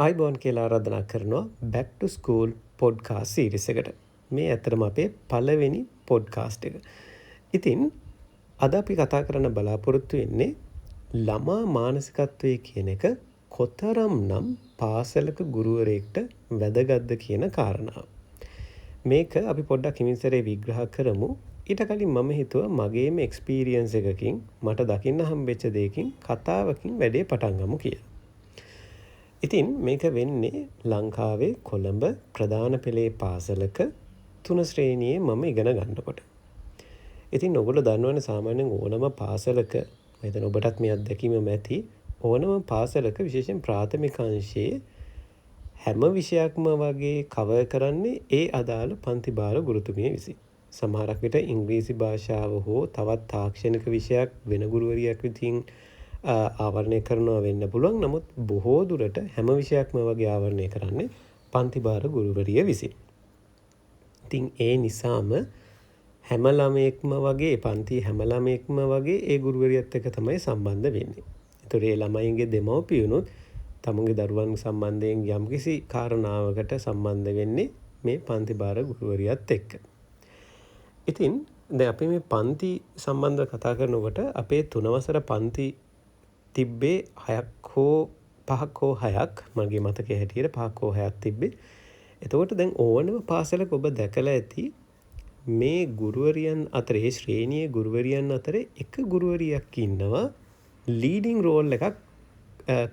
ආයිබෝන් කියලා ආරාධනා කරනවා back to school podcast series එකට. මේ ඇත්තටම අපේ පළවෙනි podcast එක. ඉතින් අද අපි කතා කරන්න බලාපොරොත්තු වෙන්නේ ළමා මානසිකත්වයේ කියන එක කොතරම්නම් පාසලක ගුරුවරයෙක්ට වැදගත්ද කියන කාරණාව. මේක අපි පොඩ්ඩක් හිමින්සරේ විග්‍රහ කරමු. ඊට කලින් මම හිතුවා මගේම එක්ස්පීරියන්ස් එකකින් මට දකින්න හම්බෙච්ච දෙයකින් කතාවකින් වැඩේ පටන් ගමු කියලා. ඉතින් මේක වෙන්නේ ලංකාවේ කොළඹ ප්‍රධාන පෙළේ පාසලක 3 ශ්‍රේණියේ මම ඉගෙන ගන්නකොට. ඉතින් ඔයගොල්ලෝ දන්නවනේ සාමාන්‍යයෙන් ඕනම පාසලක මම හිතන ඔබටත් මේ අත්දැකීම ඇති ඕනම පාසලක විශේෂයෙන් ප්‍රාථමික අංශයේ හැම විෂයක්ම වගේ කවර් කරන්නේ ඒ අදාළ පන්ති භාර ගුරුතුමිය විසින්. සමහරක් විට ඉංග්‍රීසි භාෂාව හෝ තවත් තාක්ෂණික විෂයක් වෙන ගුරුවරියක් විසින් ආවරණය කරනවා වෙන්න පුළුවන්. නමුත් බොහෝ දුරට හැම විෂයක්ම වගේ ආවරණය කරන්නේ පන්ති භාර ගුරුවරිය විසින්. ඉතින් ඒ නිසාම හැම ළමයෙක්ම වගේ පන්ති හැම ළමයෙක්ම වගේ ඒ ගුරුවරියත් එක්ක තමයි සම්බන්ධ වෙන්නේ. ඒතර ඒ ළමයින්ගේ දෙමව්පියුනුත් තමුන්ගේ දරුවන් සම්බන්ධයෙන් යම්කිසි කාරණාවකට සම්බන්ධ වෙන්නේ මේ පන්ති භාර ගුරුවරියත් එක්ක. ඉතින් දැන් අපි මේ පන්ති සම්බන්ධව කතා කරනකොට අපේ 3 වසර පන්ති තිබ්බේ 6ක් හෝ 5ක් හෝ 6ක් මගේ මතකයේ හැටියට 5ක් හෝ 6ක් තිබ්බේ. එතකොට දැන් ඕනම පාසලක ඔබ දැකලා ඇති මේ ගුරුවරියන් අතරේ ශ්‍රේණියේ ගුරුවරියන් අතරේ එක ගුරුවරියක් ඉන්නවා ලීඩින් රෝල් එකක්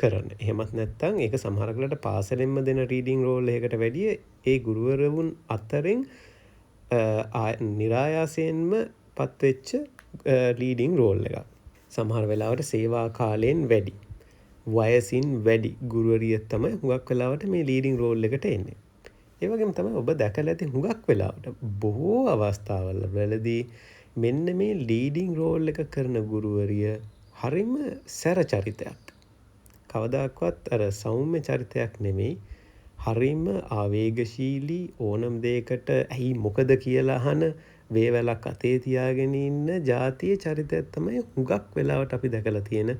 කරන. එහෙමත් නැත්නම් ඒක සමහරකට පාසලෙන්ම දෙන රීඩින් රෝල් එකකට වැඩිය ඒ ගුරුවරුන් අතරින් නිරායාසයෙන්ම පත්වෙච්ච ලීඩින් රෝල් එකක්. සමහර වෙලාවට සේවා කාලයෙන් වැඩි වයසින් වැඩි ගුරුවරිය තමයි හුඟක් වෙලාවට මේ ලීඩින් රෝල් එකට එන්නේ. ඒ වගේම තමයි ඔබ දැකලා ඇති හුඟක් වෙලාවට බොහෝ අවස්ථාවල වලදී මෙන්න මේ ලීඩින් රෝල් එක කරන ගුරුවරිය හරිම සැර චරිතයක්. කවදාකවත් අර සෞම්‍ය චරිතයක් නෙමෙයි. හරිම ආවේගශීලී ඕනම දෙයකට ඇයි මොකද කියලා අහන වේවැලක් අතේ තියාගෙන ඉන්න ජාතියේ චරිතයක් තමයි හුඟක් වෙලාවට අපි දැකලා තියෙන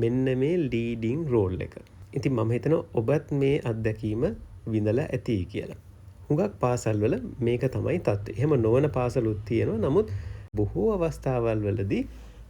මෙන්න මේ ලීඩින් රෝල් එක. ඉතින් මම හිතනවා ඔබත් මේ අත්දැකීම විඳලා ඇති කියලා. හුඟක් පාසල්වල මේක තමයි තත්ත්වය. එහෙම නොවන පාසලුත් තියෙනවා. නමුත් බොහෝ අවස්ථාවල් වලදී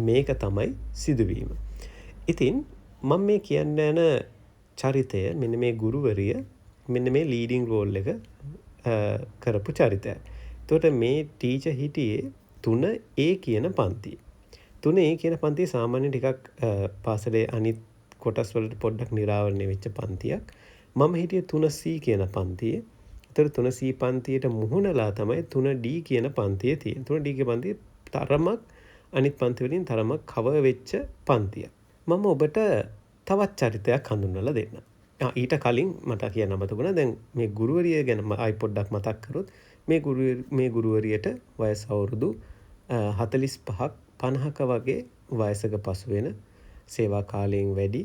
මේක තමයි සිදුවීම. ඉතින් මම මේ කියන්න යන චරිතය මෙන්න මේ ගුරුවරිය මෙන්න මේ ලීඩින් රෝල් එක කරපු චරිතයක්. එතකොට මේ ටීචර් හිටියේ 3A කියන පන්තියේ. 3A කියන පන්තිය සාමාන්‍යයෙන් ටිකක් පාසලේ අනිත් කොටස් වලට පොඩ්ඩක් නිරාවරණය වෙච්ච පන්තියක්. මම හිටියේ 3C කියන පන්තියේ. ඒතර 3C පන්තියට මුහුණලා තමයි 3D කියන පන්තිය තියෙන්නේ. 3D කියන පන්තිය තරමක් අනිත් පන්ති වලින් තරමක් කවර් වෙච්ච පන්තියක්. මම ඔබට තවත් චරිතයක් හඳුන්වලා දෙන්නම්. ඊට කලින් මට කියන්න අමතක වුණා. දැන් මේ ගුරුවරිය ගැන ආයි පොඩ්ඩක් මතක් කරොත් මේ ගුරුවරියට වයස අවුරුදු 45ක් 50ක වගේ වයසක පසු වෙන සේවා කාලයෙන් වැඩි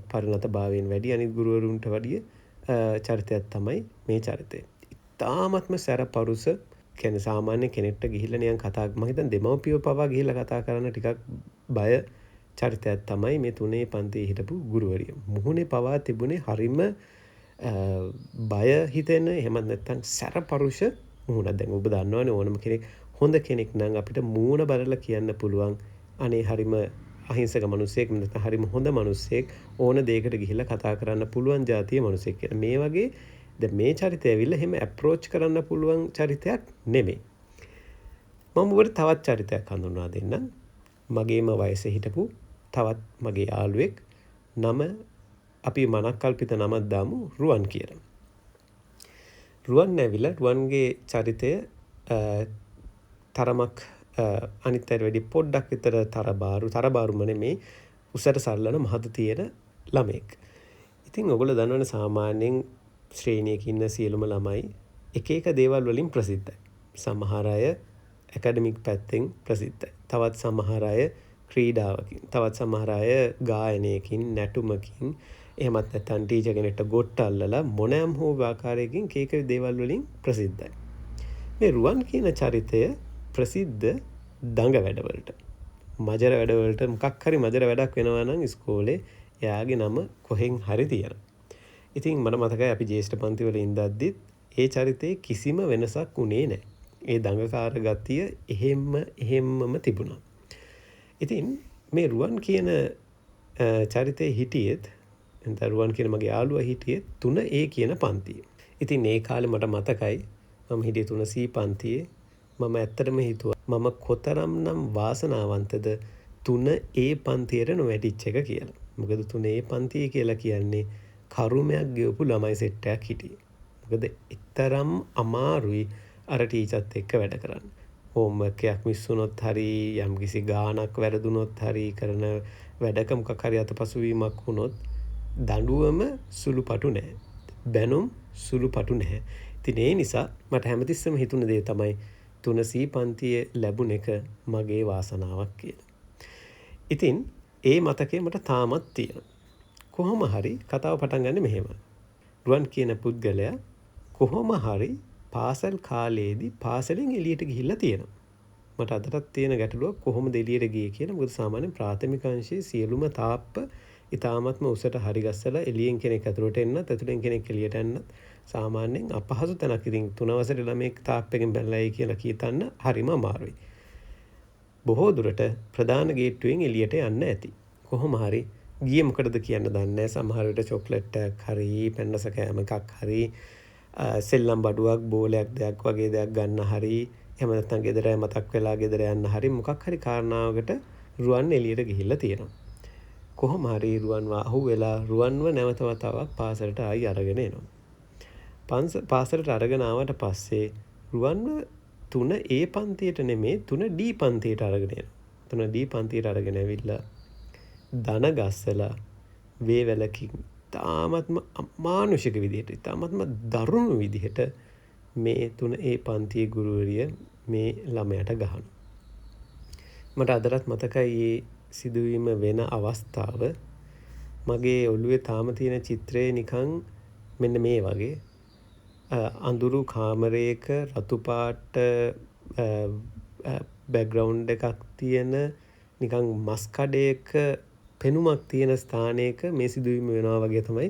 පරිණත භාවයෙන් වැඩි අනිත් ගුරුවරුන්ට වැඩිය චරිතයක් තමයි මේ චරිතය. ඉතාමත්ම සැරපරුස කියන්නේ සාමාන්‍ය කෙනෙක්ට ගිහිල්ලා නිකන් කතා මම හිතන් දෙමව්පියෝ පවා ගිහිල්ලා කතා කරන්න ටිකක් බය චරිතයක් තමයි මේ 3 පන්තියේ හිටපු ගුරුවරිය. මුහුණේ පවා තිබුණේ හරිම බය හිතෙන එහෙමත් නැත්නම් සැරපරුෂ මුහුණක්. දැන් ඔබ දන්නවනේ ඕනම කෙනෙක් හොඳ කෙනෙක් නම් අපිට මූණ බලලා කියන්න පුළුවන් අනේ හරිම අහිංසක මිනිසෙක් නැත්නම් හරිම හොඳ මිනිසෙක් ඕන දෙයකට ගිහිල්ලා කතා කරන්න පුළුවන් જાතිය මිනිසෙක් කියලා. මේ වගේ දැන් මේ චරිතය ඇවිල්ලා එහෙම අප්‍රෝච් කරන්න පුළුවන් චරිතයක් නෙමෙයි. මම ඔබට තවත් චරිතයක් හඳුන්වා දෙන්නම්. මගේම වයසේ හිටපු තවත් මගේ යාළුවෙක් නම අපි මනක්කල්පිත නමක් දාමු රුවන් කියලා. රුවන් ඇවිල්ලා රුවන්ගේ චරිතය තරමක් අනිත් අයට වැඩි පොඩ්ඩක් විතර තරබාරුම නෙමේ උසට සල්ලන මහත තියෙන ළමෙක්. ඉතින් ඔයගොල්ලෝ දන්නවනේ සාමාන්‍යයෙන් ශ්‍රේණියක ඉන්න සියලුම ළමයි එක එක දේවල් වලින් ප්‍රසිද්ධයි. සමහර අය ඇකඩමික් පැත්තෙන් ප්‍රසිද්ධයි. තවත් සමහර අය ක්‍රීඩාවකින්, තවත් සමහර අය ගායනයකින්, නැටුමකින්, එහෙමත් නැත්නම් ටීචර් කෙනෙක්ට ගොට්ට අල්ලලා මොනෑම් හෝ ආකාරයකින් කීක දේවල් වලින් ප්‍රසිද්ධයි. මේ රුවන් කියන චරිතය ප්‍රසිද්ධ දඟ වැඩවලට. මජර වැඩවලට මොකක් හරි මජර වැඩක් වෙනවා නම් ඉස්කෝලේ එයාගේ නම කොහෙන් හරි තියෙනවා. ඉතින් මට මතකයි අපි ජ්‍යෙෂ්ඨ පන්තිවල ඉඳද්දිත් ඒ චරිතේ කිසිම වෙනසක් වුණේ නැහැ. ඒ දඟකාර ගතිය එහෙම්මම තිබුණා. ඉතින් මේ රුවන් කියන චරිතේ හිටියෙත් රුවන් කියන මගේ යාළුවා හිටියෙත් 3A කියන පන්තියේ. ඉතින් ඒ කාලේ මට මතකයි මම හිටියේ 3C පන්තියේ. මම ඇත්තටම හිතුවා මම කොතරම්නම් වාසනාවන්තද 3A පන්තියට නොවැටිච්ච එක කියලා. මොකද 3A පන්තිය කියලා කියන්නේ කරුමයක් ගෙවපු ළමයි සෙට් එකක් හිටියේ. මොකද ඊතරම් අමාරුයි අර ටීචර්ත් එක්ක වැඩ කරන්න. හෝම්වර්ක් එකක් මිස් වුණොත් හරි යම්කිසි ගානක් වැරදුනොත් හරි කරන වැඩක මොකක් හරි අතපසුවීමක් වුණොත් දඬුවම සුළුපටු නැහැ. බැනුම් සුළුපටු නැහැ. ඉතින් ඒ නිසා මට හැමතිස්සෙම හිතුණ දේ තමයි 3C පන්තියේ ලැබුණ එක මගේ වාසනාවක් කියලා. ඉතින් ඒ මතකය මට තාමත් තියෙනවා. කොහොම හරි කතාව පටන් ගන්නේ මෙහෙම. රුවන් කියන පුද්ගලයා කොහොම හරි පාසල් කාලයේදී පාසලෙන් එළියට ගිහිල්ලා තියෙනවා. මට අදටත් තියෙන ගැටලුව කොහොමද එළියට ගියේ කියලා. මොකද සාමාන්‍යයෙන් ප්‍රාථමික අංශයේ සියලුම තාප්ප ඉතාමත්ම උසට හරි ගස්සලා එළියෙන් කෙනෙක් ඇතුළට එන්නත් ඇතුළෙන් කෙනෙක් එළියට එන්නත් සාමාන්‍යයෙන් අපහසු තැනක්. ඉතින් 3 වසරේ ළමෙක් තාප්පෙකින් බැලලායි කියලා කියතන්න හරිම අමාරුයි. බොහෝ දුරට ප්‍රධාන ගේට්ටුවෙන් එළියට යන්න ඇති. කොහොම හරි ගියේ මොකටද කියන්න දන්නේ නැහැ. සමහර විට චොක්ලට් එකක් හරි පෙන්නස කෑම එකක් හරි සෙල්ලම් බඩුවක් බෝලයක් දෙයක් වගේ දෙයක් ගන්න හරි එහෙම නැත්නම් ගෙදර මතක් වෙලා ගෙදර යන්න හරි මොකක් හරි කාරණාවකට රුවන් එළියට ගිහිල්ලා තියෙනවා. කොහොම හරි රුවන්ව අහුවෙලා රුවන්ව නැවත වතාවක් පාසලට ආයි අරගෙන එනවා. පාසලට අරගෙන ආවට පස්සේ රුවන්ව 3A පන්තියට නෙමේ 3D පන්තියට අරගෙන එනවා. 3D පන්තියට අරගෙන ඇවිල්ලා දන ගස්සලා වේවැලකින් තාමත්ම අමානුෂික විදිහට තාමත්ම දරුණු විදිහට මේ 3A පන්තියේ ගුරුවරිය මේ ළමයට ගහනවා. මට අදටත් මතකයි මේ සිදුවීම වෙන අවස්ථාව. මගේ ඔළුවේ තාම තියෙන චිත්‍රය නිකන් මෙන්න මේ වගේ අඳුරු කාමරයක රතු පාට බෑග්ග්‍රවුන්ඩ් එකක් තියෙන නිකන් මස් කඩයක පෙනුමක් තියෙන ස්ථානයක මේ සිදුවීම වෙනවා වගේ තමයි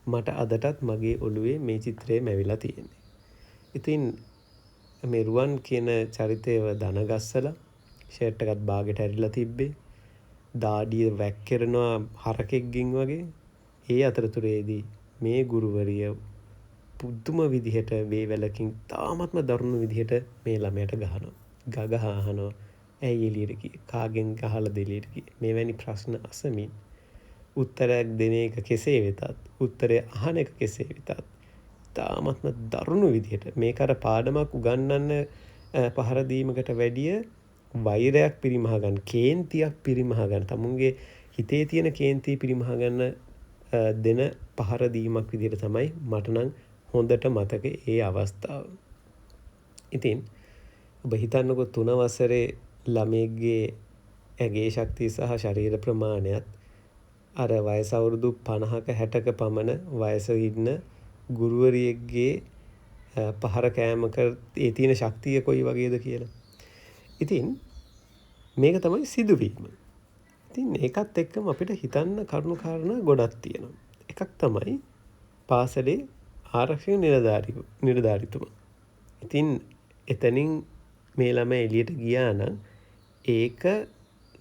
මට අදටත් මගේ ඔළුවේ මේ චිත්‍රය මැවිලා තියෙන්නේ. ඉතින් මේ රුවන් කියන චරිතයව දන ගස්සලා ෂර්ට් එකත් බාගෙට ඇරිලා තිබ්බේ. දාඩිය වැක්කිරනවා හරකෙක්ගෙන් වගේ. ඒ අතරතුරේදී මේ ගුරුවරිය පුදුම විදිහට වේවැලකින් තාමත්ම දරුණු විදිහට මේ ළමයට ගහනවා. ගගහ අහනවා ඇයි එළියට ගියේ? කාගෙන් ගහලා දෙලියට ගියේ? මෙවැනි ප්‍රශ්න අසමින් උත්තරයක් දෙන එක කෙසේ වෙතත් උත්තරය අහන එක කෙසේ වෙතත් තාමත්ම දරුණු විදිහට මේක අර පාඩමක් උගන්වන්න පහර දීමකට වැඩිය වෛරයක් පිරිමහ ගන්න, කේන්තියක් පිරිමහ ගන්න, තමුන්ගේ හිතේ තියෙන කේන්තිය පිරිමහ ගන්න දෙන පහර දීමක් විදිහට තමයි මට නම් හොඳට මතක ඒ අවස්ථාව. ඉතින් ඔබ හිතන්නකො 3 වසරේ ළමයෙක්ගේ ඇගේ ශක්තිය සහ ශරීර ප්‍රමාණයත් අර වයස අවුරුදු 50ක 60ක පමණ වයසේ ඉන්න ගුරුවරියෙක්ගේ පහර කෑමක ඒ තියෙන ශක්තිය කොයි වගේද කියලා. ඉතින් මේක තමයි සිදුවීම. ඉතින් ඒකත් එක්කම අපිට හිතන්න කරුණු කාරණා ගොඩක් තියෙනවා. එකක් තමයි පාසලේ ආරක්ෂක නිලධාරීතුමා. ඉතින් එතනින් මේ ළමයි එළියට ගියා නම් ඒක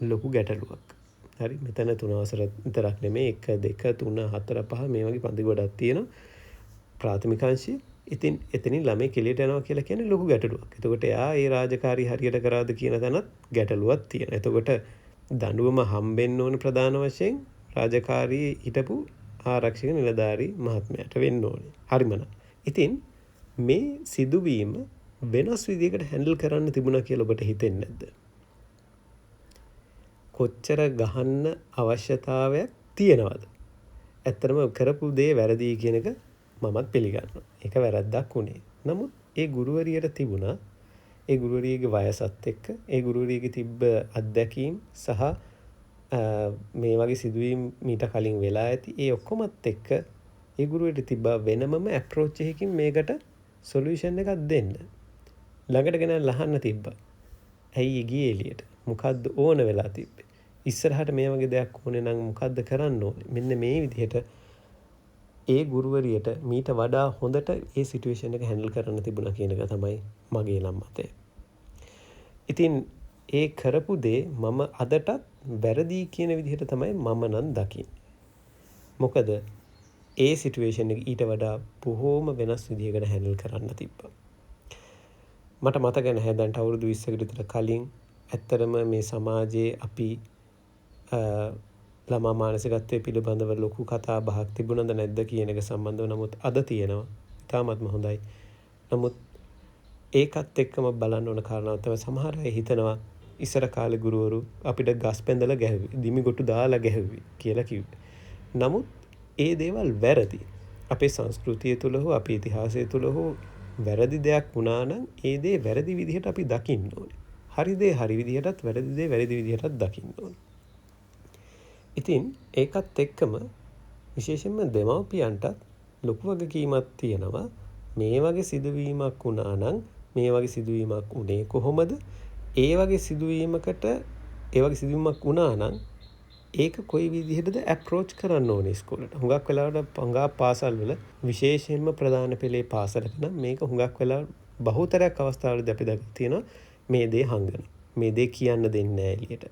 ලොකු ගැටලුවක්. හරි මෙතන 3 වසර විතරක් නෙමෙයි 1 2 3 4 5 මේ වගේ පන්ති ගොඩක් තියෙනවා ප්‍රාථමික අංශයේ. ඉතින් එතනින් ළමයි කෙලියට යනවා කියලා කියන්නේ ලොකු ගැටලුවක්. එතකොට එයා ඒ රාජකාරී හරියට කරාද කියන තැනත් ගැටලුවක් තියෙනවා. එතකොට දඬුවම හම්බෙන්න ඕන ප්‍රධාන වශයෙන් රාජකාරී හිටපු ආරක්ෂක නිලධාරී මහත්මයාට වෙන්න ඕනේ. හරිමන. ඉතින් මේ සිදුවීම වෙනස් විදිහකට හැන්ඩල් කරන්න තිබුණා කියලා ඔබට හිතෙන්නේ නැද්ද? කොච්චර ගහන්න අවශ්‍යතාවයක් තියෙනවද? ඇත්තටම කරපු දේ වැරදි කියන එක මමත් පිළිගන්නවා. ඒක වැරද්දක් උනේ. නමුත් ඒ ගුරුවරියට තිබුණා ඒ ගුරුවරියගේ වයසත් එක්ක ඒ ගුරුවරියගේ තිබ්බ අත්දැකීම් සහ මේ වගේ සිදුවීම් මීට කලින් වෙලා ඇති ඒ ඔක්කොමත් එක්ක ඒ ගුරුවරියට තිබ්බ වෙනමම අප්‍රෝච් එකකින් මේකට සොලියුෂන් එකක් දෙන්න. ළඟට ගෙනල්ලා අහන්න තිබ්බා. ඇයි ගියේ එළියට? මොකද්ද ඕන වෙලා තිබ්බේ? ඉස්සරහට මේ වගේ දෙයක් ඕනේ නම් මොකද්ද කරන්න ඕනේ? මෙන්න මේ විදිහට ඒ ගුරුවරියට මීට වඩා හොඳට ඒ සිටුේෂන් එක හැන්ඩල් කරන්න තිබුණා කියන එක තමයි මගේ නම් මතය. ඉතින් ඒ කරපු දේ මම අදටත් වැරදි කියන විදිහට තමයි මම නම් දකින්නේ. මොකද ඒ සිටුේෂන් එක ඊට වඩා බොහෝම වෙනස් විදිහකට හැන්ඩල් කරන්න තිබ්බා. මට මතක නැහැ දැන් අවුරුදු 20කට විතර කලින් ඇත්තටම මේ සමාජයේ අපි ළමා මානසිකත්වයේ පිළිබඳව ලොකු කතා බහක් තිබුණද නැද්ද කියන එක සම්බන්ධව නමුත් අද තියෙනවා. ඉතාමත්ම හොඳයි. නමුත් ඒකත් එක්කම බලන්න ඕන කාරණාව තමයි සමහර අය හිතනවා ඉස්සර කාලේ ගුරුවරු අපිට ගස් පැඳලා ගැහුවේ, දිමිගොටු දාලා ගැහුවේ කියලා කිව්වේ. නමුත් ඒ දේවල් වැරදි. අපේ සංස්කෘතිය තුළ හෝ අපේ ඉතිහාසය තුළ හෝ වැරදි දෙයක් වුණා නම් ඒ දේ වැරදි විදිහට අපි දකින්න ඕනේ. හරි දේ හරි විදිහටත් වැරදි දේ වැරදි විදිහටත් දකින්න ඕනේ. ඉතින් ඒකත් එක්කම විශේෂයෙන්ම දෙමව්පියන්ටත් ලොකු වගකීමක් තියෙනවා. මේ වගේ සිදුවීමක් වුණා නම් මේ වගේ සිදුවීමක් උනේ කොහොමද? ඒ වගේ සිදුවීමක් වුණා නම් ඒක කොයි විදිහටද ඇප්‍රෝච් කරන්න ඕනේ ඉස්කෝලේට. හුඟක් වෙලාවට පාසල් වල විශේෂයෙන්ම ප්‍රධාන පෙළේ පාසලක නම් මේක හුඟක් වෙලාවට බහුතරයක් අවස්ථාවලදී අපි දැක්ක තියෙනවා මේ දේ හංගන. මේ දේ කියන්න දෙන්නේ නැහැ එළියට.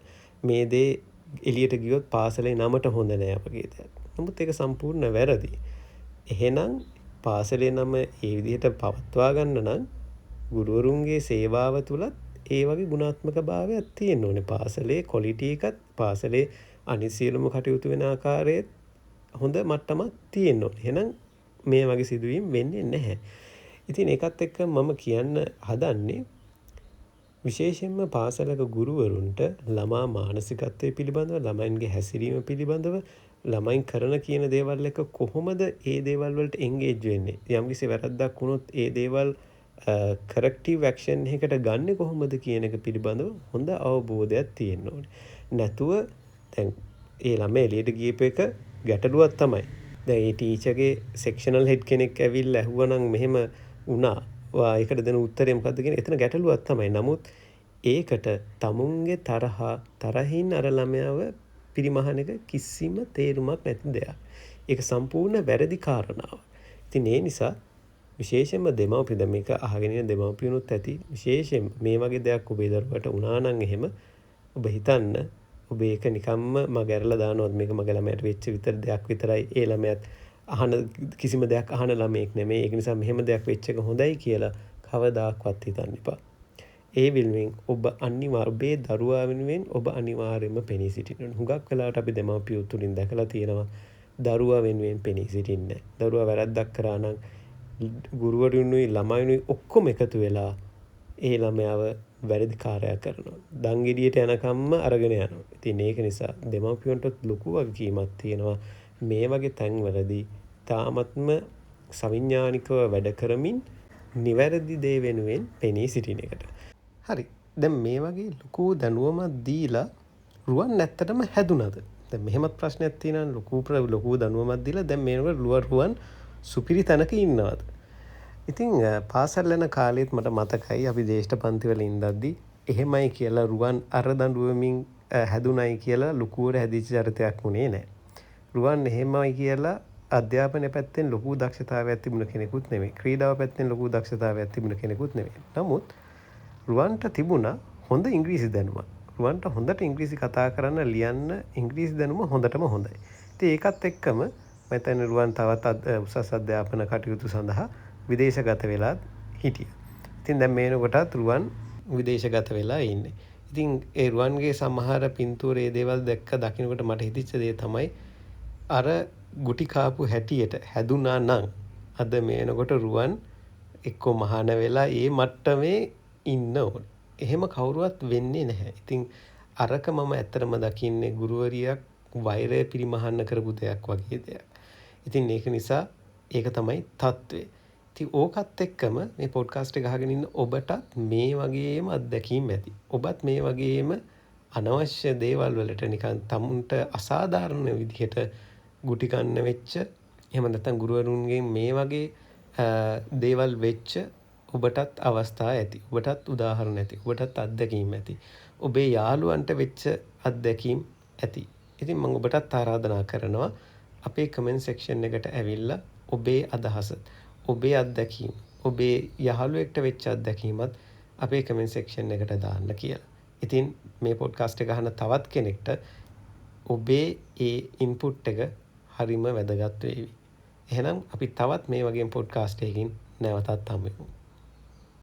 මේ දේ එළියට ගියොත් පාසලේ නමට හොඳ නෑ වගේ දෙයක්. නමුත් ඒක සම්පූර්ණ වැරදි. එහෙනම් පාසලේ නම ඒ විදිහට පවත්වා ගන්න නම් ගුරුවරුන්ගේ සේවාව තුලත් ඒ වගේ ගුණාත්මක භාවයක් තියෙන්න ඕනේ. පාසලේ ක්වොලිටි එකත් පාසලේ අනිත් සියලුම කටයුතු වෙන ආකාරයේ හොඳ මට්ටමක් තියෙන්න ඕනේ. එහෙනම් මේ වගේ සිදුවීම් වෙන්නේ නැහැ. ඉතින් ඒකත් එක්ක මම කියන්න හදන්නේ විශේෂයෙන්ම පාසලක ගුරුවරුන්ට ළමා මානසිකත්වය පිළිබඳව, ළමයින්ගේ හැසිරීම පිළිබඳව, ළමයින් කරන කියන දේවල් එක කොහොමද ඒ දේවල් වලට එන්ගේජ් වෙන්නේ? යම්කිසි වැරද්දක් වුණොත් ඒ දේවල් කරෙක්ටිව් ඇක්ෂන් එකකට ගන්නෙ කොහොමද කියන එක පිළිබඳව හොඳ අවබෝධයක් තියෙන්න ඕනේ. නැතුව දැන් ඒ ළමයා එළියට ගියපු එක ගැටලුවක් තමයි. දැන් ඒ ටීචර්ගේ සෙක්ෂනල් හෙඩ් කෙනෙක් ඇවිල්ලා ඇහුවනම් මෙහෙම වුණා. ඒකට දෙන උත්තරේ මොකද්ද කියන එතන ගැටලුවක් තමයි. නමුත් ඒකට තමුන්ගේ තරහින් අර ළමයාව පිරිමහන එක කිසිම තේරුමක් නැති දෙයක්. ඒක සම්පූර්ණ වැරදි කාරණාවක්. ඉතින් ඒ නිසා විශේෂයෙන්ම දෙමව්පිය දැන් මේක අහගෙන ඉන්න දෙමව්පියනුත් ඇති විශේෂයෙන් මේ වගේ දෙයක් ඔබේ දරුවට වුණා නම් එහෙම ඔබ හිතන්න ඔබ ඒක නිකම්ම මගහැරලා දානවත් මේක මගේ ළමයට වෙච්ච දෙයක් විතරයි. ඒ ළමයාත් කිසිම දෙයක් අහන ළමයෙක් නෙමෙයි. ඒක නිසා මෙහෙම දෙයක් වෙච්ච එක හොඳයි කියලා කවදාක්වත් හිතන්න එපා. ඒ වෙනුවෙන් ඔබේ දරුවා වෙනුවෙන් ඔබ අනිවාර්යයෙන්ම පෙනී සිටින්න ඕන. හුඟක් වෙලාවට අපි දෙමව්පියෝ තුලින් දැකලා තියෙනවා දරුවා වෙනුවෙන් පෙනී සිටින්නේ නැහැ. දරුවා වැරද්දක් කරා නම් ගුරුවරුන්නුයි ළමයිනුයි ඔක්කොම එකතු වෙලා ඒ ළමයාව වැරදිකාරයා කරනවා. දංගෙඩියට යනකම්ම අරගෙන යනවා. ඉතින් ඒක නිසා දෙමව්පියන්ට ලොකු වගකීමක් තියෙනවා මේ වගේ තැන්වලදී තාමත්ම සවිඥානිකව වැඩ කරමින් නිවැරදි දේ වෙනුවෙන් පෙනී සිටින එකට. හරි. දැන් මේ වගේ ලොකු දැනුවමක් දීලා රුවන් ඇත්තටම හැදුනද? දැන් මෙහෙමත් ප්‍රශ්නයක් තියෙනවා ලොකු දැනුවමක් දීලා දැන් මේනකොට රුවන් සුපිරි තැනක ඉන්නවද? ඉතින් පාසල් යන කාලෙත් මට මතකයි අපි ජ්‍යෙෂ්ඨ පන්තිවල ඉඳද්දි එහෙමයි කියලා රුවන් අර දඬුවමින් හැදුනයි කියලා ලොකුවට හැදිච්ච චරිතයක් වුණේ නැහැ. රුවන් එහෙමයි කියලා අධ්‍යාපනය පැත්තෙන් ලොකු දක්ෂතාවයක් තිබුණ කෙනෙකුත් නෙමෙයි. ක්‍රීඩාව පැත්තෙන් ලොකු දක්ෂතාවයක් තිබුණ කෙනෙකුත් නෙමෙයි. නමුත් රුවන්ට තිබුණා හොඳ ඉංග්‍රීසි දැනුමක්. රුවන්ට හොඳට ඉංග්‍රීසි කතා කරන්න ලියන්න ඉංග්‍රීසි දැනුම හොඳටම හොඳයි. ඉතින් ඒකත් එක්කම මම හිතන්නේ රුවන් තවත් උසස් අධ්‍යාපන කටයුතු සඳහා විදේශගත වෙලා හිටියා. ඉතින් දැන් මේනකොටත් රුවන් විදේශගත වෙලා ඉන්නේ. ඉතින් ඒ රුවන්ගේ සමහර පින්තූරේ දේවල් දකින්නකොට මට හිතෙච්ච දේ තමයි අර ගුටි කාපු හැටියට හැදුනා නම් අද මේනකොට රුවන් එක්කෝ මහාන වෙලා ඒ මට්ටමේ ඉන්න ඕන. එහෙම කවුරුවත් වෙන්නේ නැහැ. ඉතින් අරක මම ඇත්තටම දකින්නේ ගුරුවරියක් වෛරය පිරිමහන්න කරපු දෙයක් වගේ දෙයක්. ඉතින් ඒක නිසා ඒක තමයි තත්ත්වය. ඉතින් ඕකත් එක්කම මේ පොඩ්කාස්ට් එක අහගෙන ඉන්න ඔබටත් මේ වගේම අත්දැකීම් ඇති. ඔබත් මේ වගේම අනවශ්‍ය දේවල් වලට නිකන් තමුන්ට අසාධාරණ විදිහට ගුටි කන්න වෙච්ච එහෙම නැත්නම් ගුරුවරුන්ගෙන් මේ වගේ දේවල් වෙච්ච ඔබටත් අවස්ථා ඇති. ඔබටත් උදාහරණ ඇති. ඔබටත් අත්දැකීම් ඇති. ඔබේ යාළුවන්ට වෙච්ච අත්දැකීම් ඇති. ඉතින් මම ඔබටත් ආරාධනා කරනවා අපේ කමෙන්ට් සෙක්ෂන් එකට ඇවිල්ලා ඔබේ අදහස, ඔබේ අත්දැකීම්, ඔබේ යහළුවෙක්ට වෙච්ච අත්දැකීමත් අපේ කමෙන්ට් සෙක්ෂන් එකට දාන්න කියලා. ඉතින් මේ පොඩ්කාස්ට් එක අහන තවත් කෙනෙක්ට ඔබේ ඒ ඉන්පුට් එක හරිම වැදගත් වේවි. එහෙනම් අපි තවත් මේ වගේ පොඩ්කාස්ට් එකකින් නැවතත් හමු වෙමු.